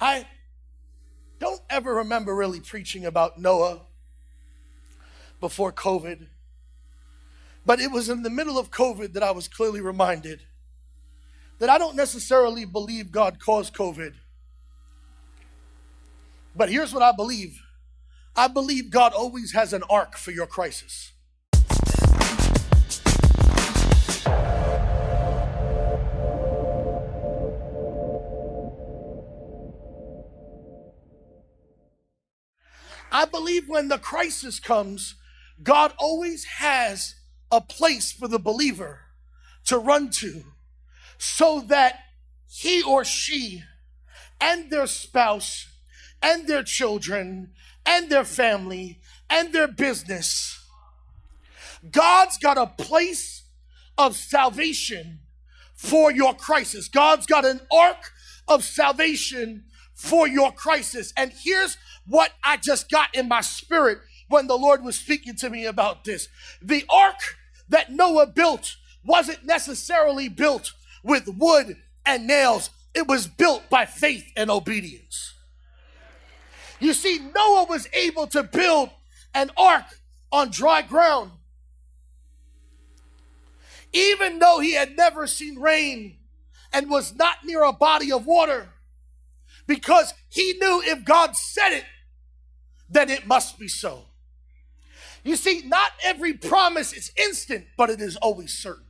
I don't ever remember really preaching about Noah before COVID, but it was in the middle of COVID that I was clearly reminded that I don't necessarily believe God caused COVID. But here's what I believe. I believe God always has an ark for your crisis. I believe when the crisis comes, God always has a place for the believer to run to so that he or she and their spouse and their children and their family and their business, God's got a place of salvation for your crisis. God's got an ark of salvation for your crisis. And here's what I just got in my spirit when the Lord was speaking to me about this. The ark that Noah built wasn't necessarily built with wood and nails. It was built by faith and obedience. You see, Noah was able to build an ark on dry ground, even though he had never seen rain and was not near a body of water, because he knew if God said it, then it must be so. You see, not every promise is instant, but it is always certain.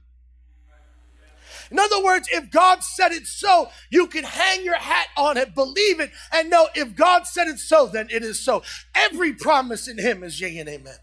In other words, if God said it so, you can hang your hat on it, believe it, and know if God said it so, then it is so. Every promise in him is yea and amen.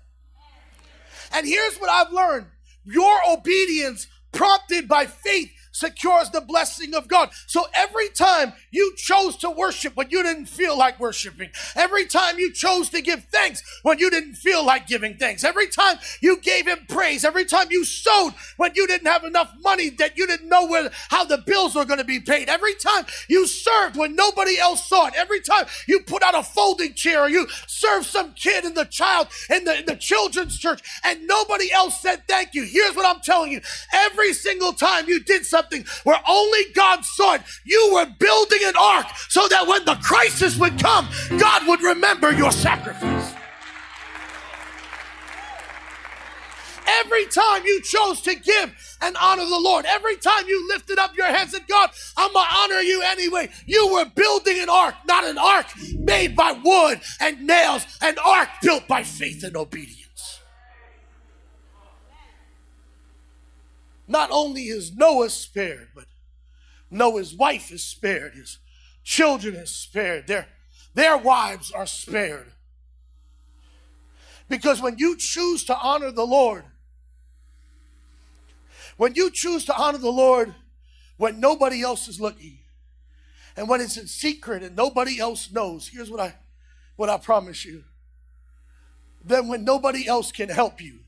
And here's what I've learned. Your obedience prompted by faith secures the blessing of God. So every time you chose to worship when you didn't feel like worshiping, every time you chose to give thanks when you didn't feel like giving thanks, every time you gave him praise, every time you sowed when you didn't have enough money that you didn't know how the bills were going to be paid, every time you served when nobody else saw it, every time you put out a folding chair or you served some kid in the children's church and nobody else said thank you. Here's what I'm telling you. Every single time you did something where only God saw it, you were building an ark so that when the crisis would come, God would remember your sacrifice. Every time you chose to give and honor the Lord, every time you lifted up your hands and God, I'm going to honor you anyway, you were building an ark, not an ark made by wood and nails, an ark built by faith and obedience. Not only is Noah spared, but Noah's wife is spared. His children is spared. Their wives are spared. Because when you choose to honor the Lord, when nobody else is looking, and when it's in secret and nobody else knows, here's what I promise you. Then when nobody else can help you,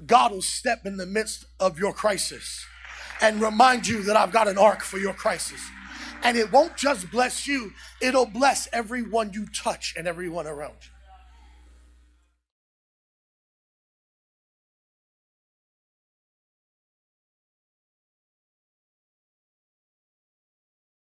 God will step in the midst of your crisis and remind you that I've got an ark for your crisis. And it won't just bless you, it'll bless everyone you touch and everyone around you.